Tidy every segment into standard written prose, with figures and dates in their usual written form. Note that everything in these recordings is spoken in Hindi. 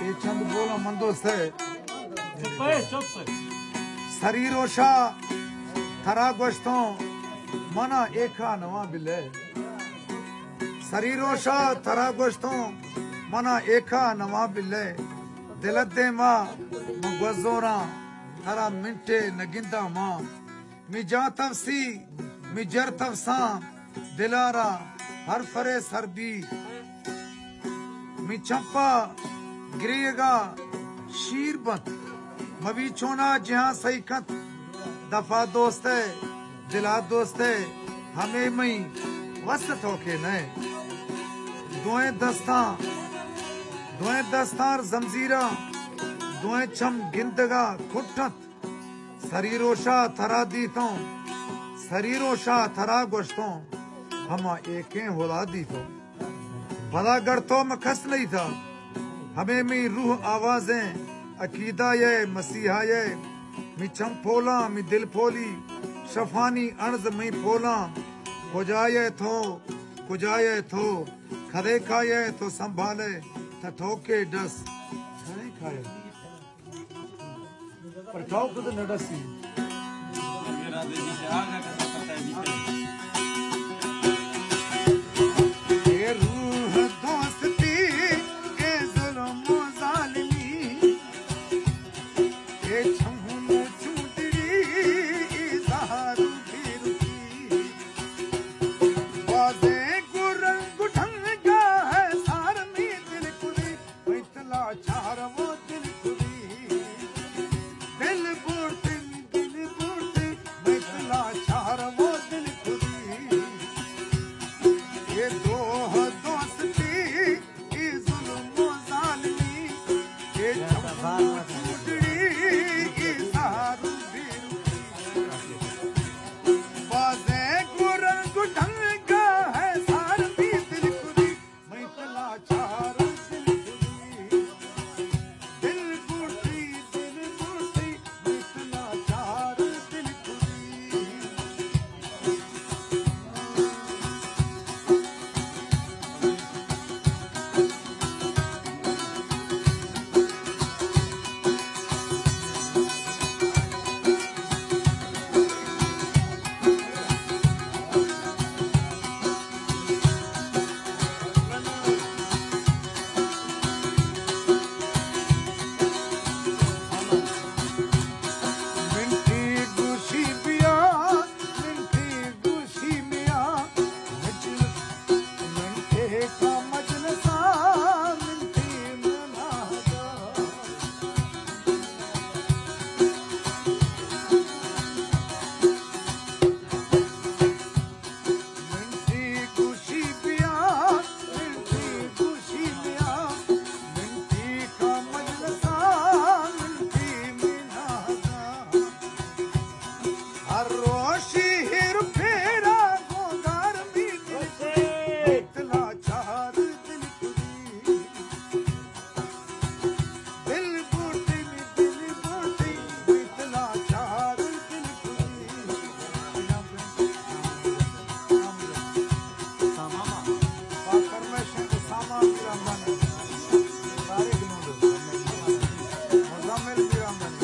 ये चंद बोला मंदो से चुप शरीरोशा थरा गोश्तों मना एका नवा बिले शरीरोशा थरा गोश्तों मना एका नवा बिले दिलते माँ मुगज़ोरा थरा मिंटे नगिंदा माँ मिजा तवसी मिजर तवसा दिलारा हर फरे सरबी मी चंपा गिरेगा शीरबत मवी छोना जहाँ सही खत दफा दोस्त है दिला दोस्त है हमें मई वस्त होके न दुए दस्तार जमजीरा दुए छम गिंदगा खुटत शरीरोशा थरा दीतों शरीरोशा थरा गोश्तों हमा एकें होला दीतों भला गढ़तो में खस नहीं था हमें मी रूह आवाजें अकीदा ये मसीहा ये मी चम फोला मी दिल फोली शफानी अर्ज मी फोला कुजाये थो खदे खाये तो संभाले ठोके डस खदे खाये पर ठोक तो न डसी ये रूह दोस्ती ए जुल्म जालिमी ये छमुनु चुंदड़ी इज़हारू फिरुकी वाज़े गुरंग गुठंगा है सार में दिल कुदी बैतला चार वो दिल कुदी दिल बुढ़ती बैतला चार वो दिल कुदी ये दो दोस्ती ये जुल्म जालिमी ये छमुनु चुंदड़ी इज़हारू फिरुकी वाज़े गुरंग गुठंगा है सार में दिल कुदी बैतला चार दिल कुदी दिल बुढ़ती बैतला चार दिल कुदी मिंटी गुशी पिया मिंटी गुशी मिया मिंटे का मजलसा मिंटी मनागा मिंटी गुशी पिया मिंटी गुशी मिया मिंटी का मजलसा मिंटी मनागा हर रोशी हिर फेरा गोदार में दिल बैतला चार दिल कुदी दिल बूटी बैतला चार दिल कुदी पाकर में शेख सामा मेरा मन सारे गिनों मुजामिल मेरा मन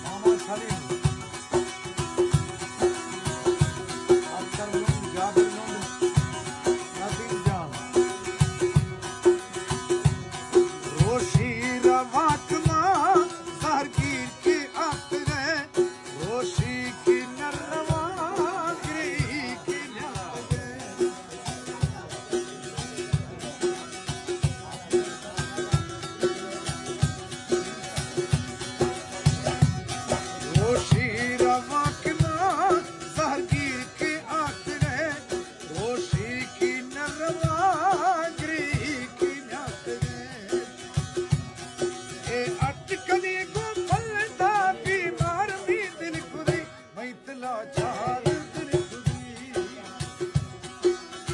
मामा सलीम अक्सर लोग जाबिर लोग नदीम जान रोशी रवाक माँ जहरगीर की आखिरे रोशी की नरवा गिरी की न्यागे रोशी रवाक माँ जहरगीर के आखिरे रोशी की नरवा गिरी की न्यागे ए अटकली को फलदा बीमार भी दिल खुदी बैतला चार दिल खुदी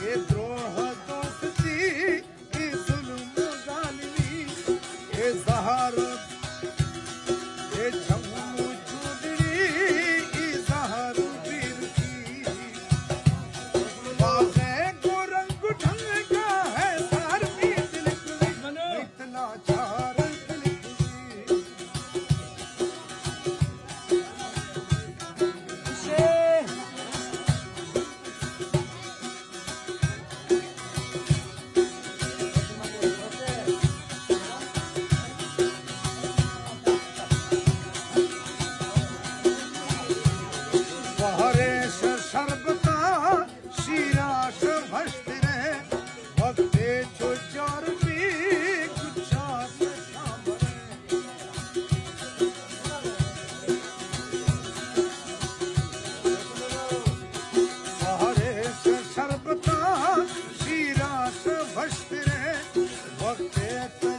ये द्रोह दोस्ती ये जुल्म जालिमी ये ज़हार ये छमुनु चुंदड़ी इज़हारू फिरुकी वाज़े गुरंग गुठंगा है सार में फिरे वक्त